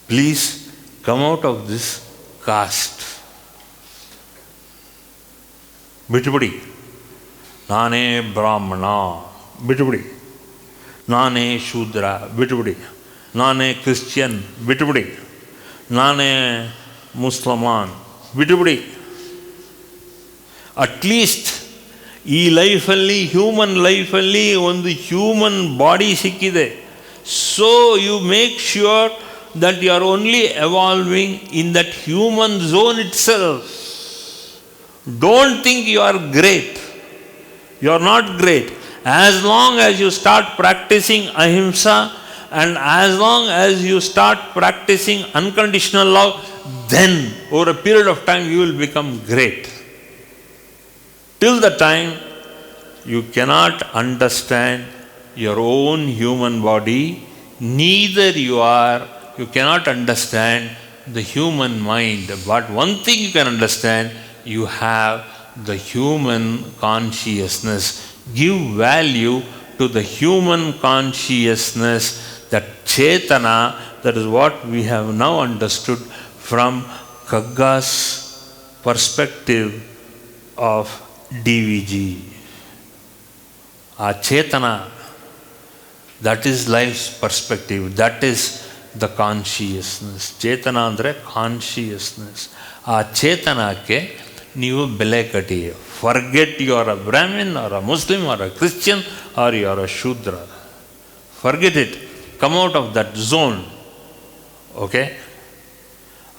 Please come out of this cost. ಬಿಟ್ಬಿಡಿ, ನಾನೇ ಬ್ರಾಹ್ಮಣ ಬಿಟ್ಬಿಡಿ, ನಾನೇ ಶೂದ್ರ ಬಿಟ್ಬಿಡಿ, ನಾನೇ ಕ್ರಿಶ್ಚಿಯನ್ ಬಿಟ್ಬಿಡಿ, ನಾನೇ ಮುಸಲ್ಮಾನ್ ಬಿಟ್ಬಿಡಿ. ಅಟ್ಲೀಸ್ಟ್ ಈ ಲೈಫಲ್ಲಿ, ಹ್ಯೂಮನ್ ಲೈಫಲ್ಲಿ ಒಂದು ಹ್ಯೂಮನ್ ಬಾಡಿ ಸಿಕ್ಕಿದೆ. So you make sure that you are only evolving in that human zone itself. Don't think you are great. You are not great. As long as you start practicing ahimsa and as long as you start practicing unconditional love, then over a period of time you will become great. Till the time you cannot understand your own human body, neither you cannot understand the human mind. But one thing you can understand, you have the human consciousness. Give value to the human consciousness, that Chetana. That is what we have now understood from Kagga's perspective of DVG. Our Chetana, that is life's perspective. That is the consciousness. ಚೇತನ ಅಂದರೆ consciousness. ಆ ಚೇತನಕ್ಕೆ ನೀವು ಬೆಲೆ ಕಟ್ಟಿ. Forget you are a Brahmin or a Muslim or a Christian or you are a Shudra. Forget it. Come out of that zone. Okay,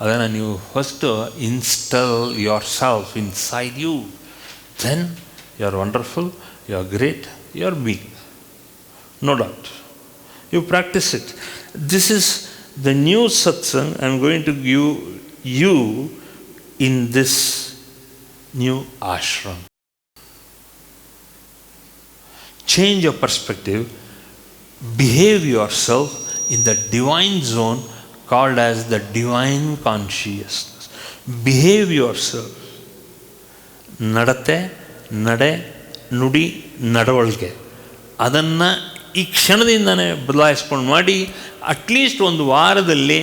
ಅದನ್ನು ನೀವು first install yourself inside you. Then you are wonderful, you are great, you are big. No doubt. You practice it. This is the new satsang I am going to give you in this new ashram. Change your perspective. Behave yourself in the divine zone called as the divine consciousness. Behave yourself. ನಡತೆ, ನಡೆ, ನುಡಿ, ನಡವಳಿಕೆ ಅದನ್ನು ಈ ಕ್ಷಣದಿಂದನೇ ಬದಲಾಯಿಸ್ಕೊಂಡು ಮಾಡಿ. At least ಒಂದು ವಾರದಲ್ಲಿ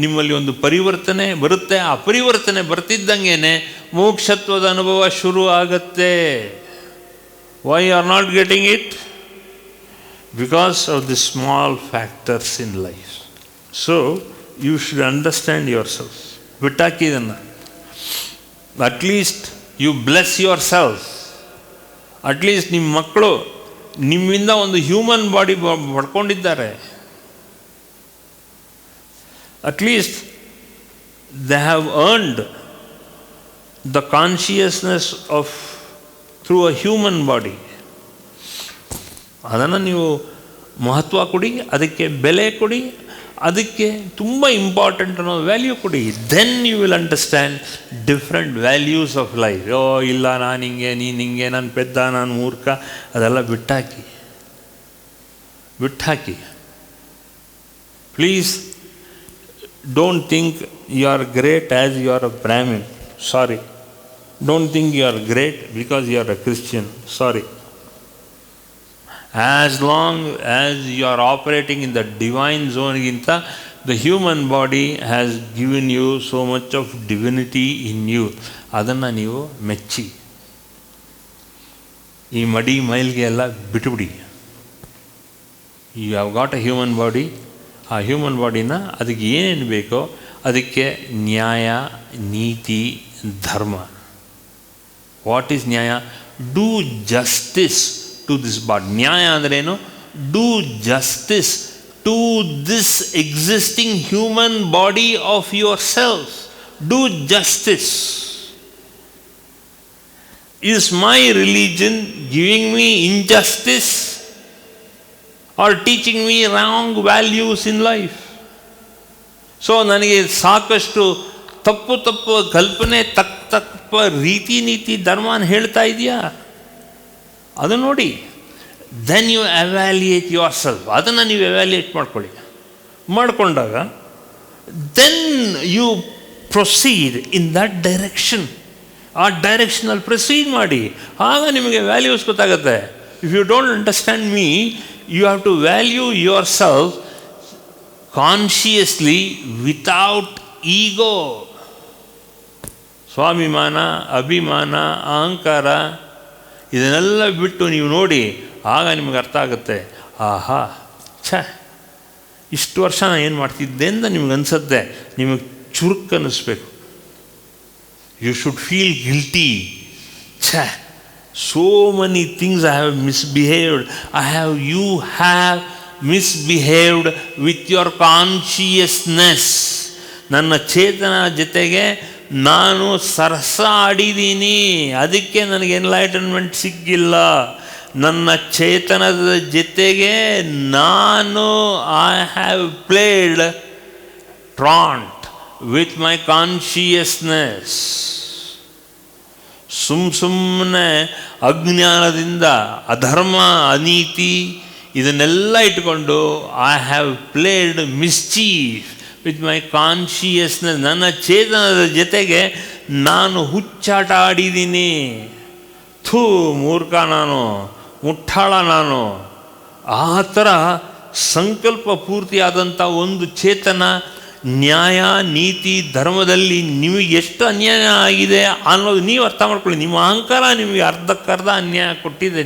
ನಿಮ್ಮಲ್ಲಿ ಒಂದು ಪರಿವರ್ತನೆ ಬರುತ್ತೆ. ಆ ಪರಿವರ್ತನೆ ಬರ್ತಿದ್ದಂಗೆ ಮೋಕ್ಷತ್ವದ ಅನುಭವ ಶುರು ಆಗತ್ತೆ. Why are not getting it? Because of the small factors in life. So you should understand your self. ಬಿಟ್ಟಾಕಿ ಇದನ್ನು. At least you bless your self. At least ನಿಮ್ಮ ಮಕ್ಕಳು ನಿಮ್ಮಿಂದ ಒಂದು ಹ್ಯೂಮನ್ ಬಾಡಿ ಪಡ್ಕೊಂಡಿದ್ದಾರೆ. At least they have earned the consciousness of through a human body. ಅದನ್ನು ನೀವು ಮಹತ್ವ ಕೊಡಿ, ಅದಕ್ಕೆ ಬೆಲೆ ಕೊಡಿ, ಅದಕ್ಕೆ ತುಂಬ ಇಂಪಾರ್ಟೆಂಟ್ ಅನ್ನೋ ವ್ಯಾಲ್ಯೂ ಕೊಡಿ. Then you will understand different values of life. ಇಲ್ಲ ನಾನು ಹಿಂಗೆ, ನೀನು ಹಿಂಗೆ, ನಾನು ಪೆದ್ದ, ನಾನು ಮೂರ್ಖ, ಅದೆಲ್ಲ ಬಿಟ್ಟಾಕಿ. Please don't think you are great as you are a Brahmin. Sorry. Don't think you are great because you are a Christian. Sorry. As long as you are operating in the divine zone, the human body has given you so much of divinity in you. ಅದನ್ನು ನೀವು ಮೆಚ್ಚಿ. ಈ ಮಡಿ ಮೈಲ್ಗೆ ಎಲ್ಲ ಬಿಟ್ಟುಬಿಡಿ. You have got a human body. ಆ human ಬಾಡಿನ ಅದಕ್ಕೆ ಏನೇನು ಬೇಕೋ ಅದಕ್ಕೆ ನ್ಯಾಯ, ನೀತಿ, ಧರ್ಮ. What is nyaya? Do justice to this body. ನ್ಯಾಯ ಅಂದ್ರೇನು? Do justice to this existing human body of your self. Do justice. Is my religion giving me injustice or teaching me wrong values in life? So ನನಗೆ ಸಾಕಷ್ಟು ತಪ್ಪು ಕಲ್ಪನೆ, ತಪ್ಪ ರೀತಿ ನೀತಿ ಧರ್ಮನ ಹೇಳ್ತಾ ಇದೆಯಾ? ಅದು ನೋಡಿ. Then you evaluate your self. ಅದನ್ನು ನೀವು ಎವ್ಯಾಲ್ಯೂಯೇಟ್ ಮಾಡಿಕೊಂಡಾಗ then you proceed in that direction. ಆ ಡೈರೆಕ್ಷನಲ್ಲಿ ಪ್ರೊಸೀಡ್ ಮಾಡಿ. ಆಗ ನಿಮಗೆ ವ್ಯಾಲ್ಯೂಸ್ ಗೊತ್ತಾಗುತ್ತೆ. If you don't understand me, you have to value your self consciously without ego. ಸ್ವಾಭಿಮಾನ, ಅಭಿಮಾನ, ಅಹಂಕಾರ ಇದನ್ನೆಲ್ಲ ಬಿಟ್ಟು ನೀವು ನೋಡಿ, ಆಗ ನಿಮಗೆ ಅರ್ಥ ಆಗುತ್ತೆ, ಆಹಾ ಇಷ್ಟು ವರ್ಷ ನಾನು ಏನು ಮಾಡ್ತಿದ್ದೆ ಅಂತ ನಿಮ್ಗೆ ಅನಿಸುತ್ತೆ. ನಿಮಗೆ ಚುರುಕು ಅನ್ನಿಸ್ಬೇಕು. You should feel guilty. So many things I have misbehaved. You have misbehaved with your consciousness. ನನ್ನ ಚೇತನ ಜೊತೆಗೆ ನಾನು ಸರಸ ಆಡಿದ್ದೀನಿ, ಅದಕ್ಕೆ ನನಗೆ ಎನ್ಲೈಟನ್ಮೆಂಟ್ ಸಿಕ್ಕಿಲ್ಲ. ನನ್ನ ಚೇತನದ ಜೊತೆಗೆ ನಾನು I have played truant with my consciousness. ಸುಮ್ಮನೆ ಅಜ್ಞಾನದಿಂದ ಅಧರ್ಮ, ಅನೀತಿ ಇದನ್ನೆಲ್ಲ ಇಟ್ಕೊಂಡು I have played mischief with my consciousness. ನನ್ನ ಚೇತನದ ಜೊತೆಗೆ ನಾನು ಹುಚ್ಚಾಟ ಆಡಿದ್ದೀನಿ. ಮೂರ್ಖ ನಾನು, ಮುಟ್ಟಾಳ ನಾನು. ಆ ಥರ ಸಂಕಲ್ಪ ಪೂರ್ತಿಯಾದಂಥ ಒಂದು ಚೇತನ ನ್ಯಾಯ, ನೀತಿ, ಧರ್ಮದಲ್ಲಿ ನಿಮಗೆ ಎಷ್ಟು ಅನ್ಯಾಯ ಆಗಿದೆ ಅನ್ನೋದು ನೀವು ಅರ್ಥ ಮಾಡ್ಕೊಳ್ಳಿ. ನಿಮ್ಮ ಅಹಂಕಾರ ನಿಮಗೆ ಅರ್ಧಕ್ಕರ್ಧ ಅನ್ಯಾಯ ಕೊಟ್ಟಿದೆ.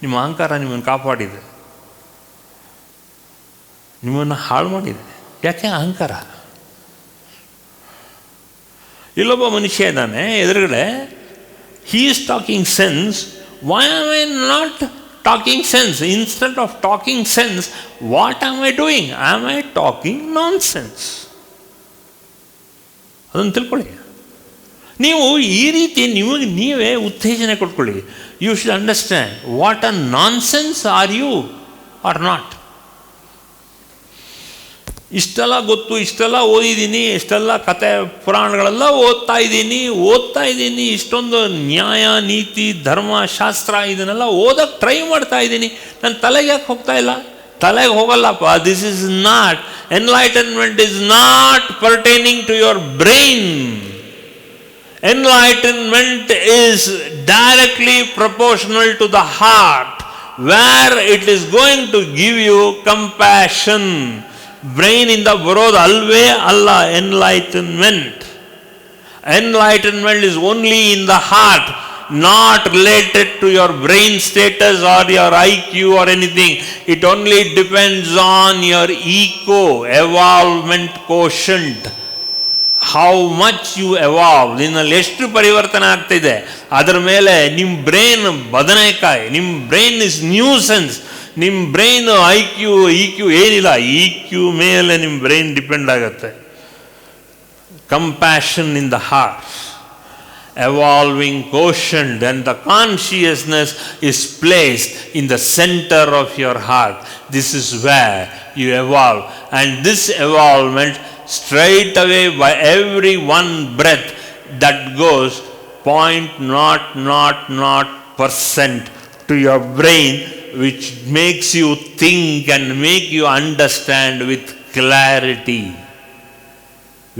ನಿಮ್ಮ ಅಹಂಕಾರ ನಿಮ್ಮನ್ನು ಕಾಪಾಡಿದೆ, ನಿಮ್ಮನ್ನು ಹಾಳು ಮಾಡಿದೆ. ಯಾಕೆ? ಅಹಂಕಾರ. ಇಲ್ಲೊಬ್ಬ ಮನುಷ್ಯ ಇದ್ದಾನೆ ಎದುರುಗಡೆ, he is talking sense. Why am I not talking sense? Instead of talking sense, what am I doing? Am I talking nonsense? ಅದನ್ನು ತಿಳ್ಕೊಳ್ಳಿ. ನೀವು ಈ ರೀತಿ ನಿಮಗೆ ನೀವೇ ಉತ್ತೇಜನ ಕೊಟ್ಕೊಳ್ಳಿ. You should understand what a nonsense are you are not. ಇಷ್ಟೆಲ್ಲ ಗೊತ್ತು, ಇಷ್ಟೆಲ್ಲ ಓದಿದ್ದೀನಿ, ಇಷ್ಟೆಲ್ಲ ಕತೆ ಪುರಾಣಗಳೆಲ್ಲ ಓದ್ತಾ ಇದ್ದೀನಿ, ಇಷ್ಟೊಂದು ನ್ಯಾಯ, ನೀತಿ, ಧರ್ಮ, ಶಾಸ್ತ್ರ ಇದನ್ನೆಲ್ಲ ಓದಕ್ಕೆ ಟ್ರೈ ಮಾಡ್ತಾ ಇದ್ದೀನಿ. ನನ್ನ ತಲೆಗೆ ಯಾಕೆ ಹೋಗ್ತಾ ಇಲ್ಲ? ತಲೆಗೆ ಹೋಗಲ್ಲಪ್ಪ. This is not enlightenment, is not pertaining to your brain. Enlightenment is directly proportional to the heart, where it is going to give you compassion. ಬ್ರೈನಿಂದ ಬರೋದು ಅಲ್ವೇ ಅಲ್ಲ enlightenment. Enlightenment is only in the heart, not related to your brain status or your IQ or anything. It only depends on your eco, evolvement quotient. How much you evolve, ನಿನ್ನಲ್ಲಿ ಎಷ್ಟು ಪರಿವರ್ತನೆ ಆಗ್ತಿದೆ ಅದರ ಮೇಲೆ. ನಿಮ್ಮ ಬ್ರೈನ್ ಬದನೆಕಾಯಿ, ನಿಮ್ಮ brain is nuisance. ನಿಮ್ಮ ಬ್ರೈನ್ ಇ ಕ್ಯೂ ಏನಿಲ್ಲ, ಇ ಕ್ಯೂ ಮೇಲೆ ನಿಮ್ಮ ಬ್ರೈನ್ ಡಿಪೆಂಡ್ ಆಗುತ್ತೆ. Compassion in the heart, evolving quotient, and the consciousness is placed in the center of your heart. This is where you evolve, and this evolvement straight away by every one breath that goes 0.000% to your brain, which makes you think and make you understand with clarity.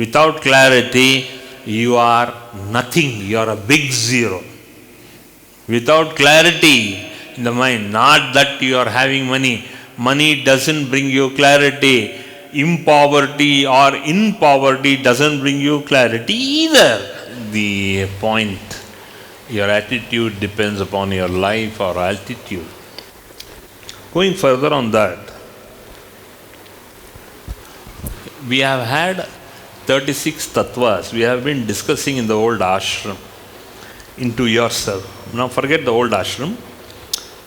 Without clarity, you are nothing. You are a big zero. Without clarity in the mind, not that you are having money. Money doesn't bring you clarity. Impoverty or in poverty doesn't bring you clarity either. The point, your attitude depends upon your life or altitude. Going further on that, we have had 36 tattvas we have been discussing in the old ashram into yourself. Now forget the old ashram.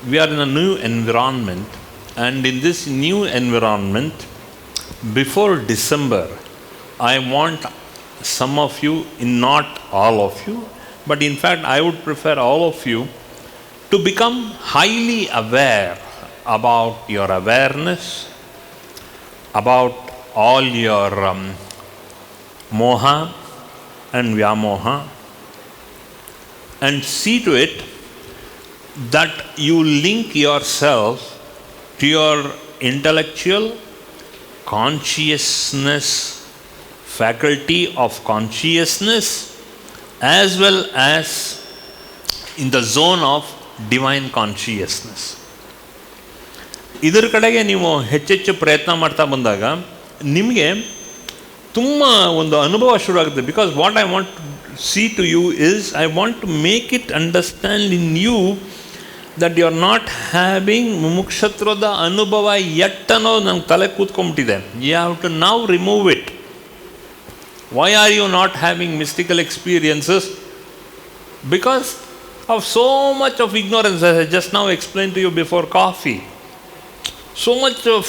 We are in a new environment, and in this new environment, before December, I want some of you, not all of you, but in fact I would prefer all of you to become highly aware about your awareness, about all your moha and vyamoha, and see to it that you link yourself to your intellectual consciousness, faculty of consciousness, as well as in the zone of divine consciousness. ಇದರ ಕಡೆಗೆ ನೀವು ಹೆಚ್ಚೆಚ್ಚು ಪ್ರಯತ್ನ ಮಾಡ್ತಾ ಬಂದಾಗ ನಿಮಗೆ ತುಂಬ ಒಂದು ಅನುಭವ ಶುರು ಆಗುತ್ತೆ. Because what I want see to you is I want to make it understand in you that you are not having ಮುಮುಕ್ಷತ್ವದ ಅನುಭವ ಯಟ್ ಅನ್ನೋದು ನಂಗೆ ತಲೆ ಕೂತ್ಕೊಂಡ್ಬಿಟ್ಟಿದೆ. You have to now remove it. Why are you not having mystical experiences? Because of so much of ignorance, as I just now explained to you before coffee. So much of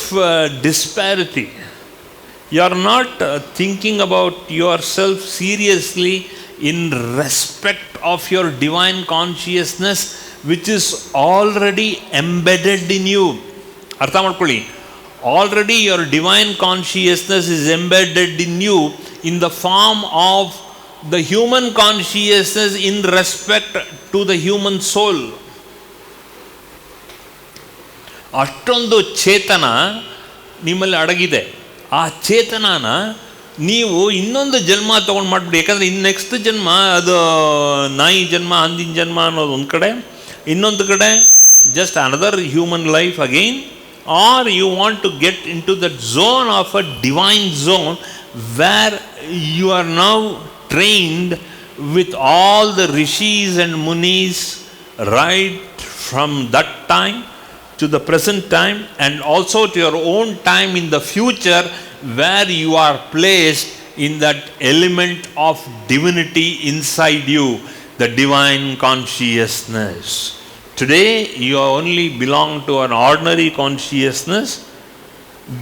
disparity. You are not thinking about yourself seriously in respect of your divine consciousness, which is already embedded in you. Artha ಮಾಡ್ಕೊಳ್ಳಿ. Already your divine consciousness is embedded in you in the form of the human consciousness in respect to the human soul. ಅಷ್ಟೊಂದು ಚೇತನ ನಿಮ್ಮಲ್ಲಿ ಅಡಗಿದೆ. ಆ ಚೇತನನ ನೀವು ಇನ್ನೊಂದು ಜನ್ಮ ತೊಗೊಂಡು ಮಾಡಿಬಿಡಿ. ಯಾಕಂದರೆ ಇನ್ನು ನೆಕ್ಸ್ಟ್ ಜನ್ಮ ಅದು ನಾಯಿ ಜನ್ಮ, ಹಂದಿನ ಜನ್ಮ ಅನ್ನೋದು ಒಂದು ಕಡೆ, ಇನ್ನೊಂದು ಕಡೆ just another human life again. Are you want to get into that zone of a divine zone where you are now trained with all the rishis and munis right from that time to the present time, and also to your own time in the future, where you are placed in that element of divinity inside you, the divine consciousness. Today you only belong to an ordinary consciousness.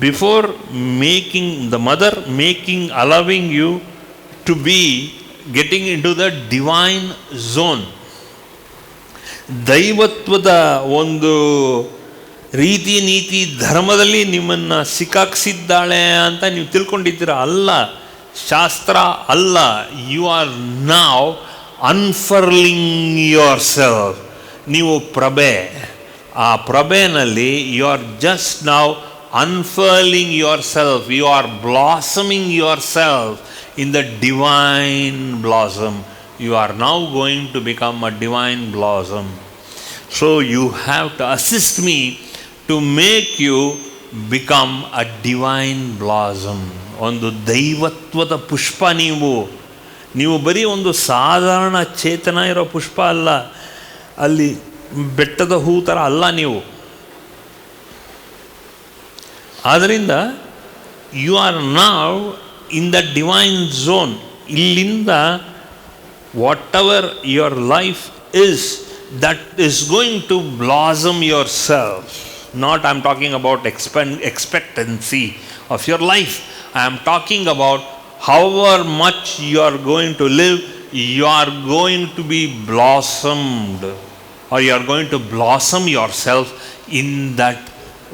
Before making the mother allowing you to be getting into the divine zone, ದೈವತ್ವದ ಒಂದು ರೀತಿ ನೀತಿ ಧರ್ಮದಲ್ಲಿ ನಿಮ್ಮನ್ನು ಸಿಕ್ಕಾಕ್ಸಿದ್ದಾಳೆ ಅಂತ ನೀವು ತಿಳ್ಕೊಂಡಿದ್ದೀರ. ಅಲ್ಲ, ಶಾಸ್ತ್ರ ಅಲ್ಲ. ಯು ಆರ್ ನಾವ್ ಅನ್ಫರ್ಲಿಂಗ್ ಯುವರ್ ಸೆಲ್ಫ್. ನೀವು ಪ್ರಭೆ, ಆ ಪ್ರಭೆನಲ್ಲಿ ಯು ಆರ್ ಜಸ್ಟ್ ನಾವ್ unfurling yourself. You are blossoming yourself in the divine blossom. You are now going to become a divine blossom. So you have to assist me to make you become a divine blossom. ಒಂದು ದೈವತ್ವದ ಪುಷ್ಪ ನೀವು ಬರೀ ಒಂದು ಸಾಧಾರಣ ಚೇತನ ಇರೋ ಪುಷ್ಪ ಅಲ್ಲ, ಅಲ್ಲಿ ಬೆಟ್ಟದ ಹೂ ಥರ ಅಲ್ಲ ನೀವು. ಆದ್ದರಿಂದ you are now in the divine zone. ಇಲ್ಲಿಂದ whatever your life is, that is going to blossom your self. Not I am talking about expectancy of your life. I am talking about however much you are going to live, you are going to be blossomed, or you are going to blossom your self in that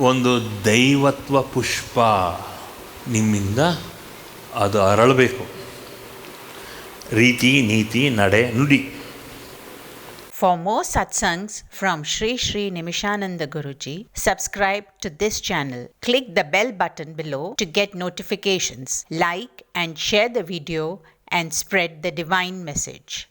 ಒಂದು ದೈವತ್ವ ಪುಷ್ಪ. ನಿಮ್ಮಿಂದ ಅದು ಅರಳಬೇಕು. ರೀತಿ ನೀತಿ ನಡೆ ನುಡಿ. For more satsangs from Sri Sri Nimishananda Guruji, subscribe to this channel. Click the bell button below to get notifications. Like and share the video and spread the divine message.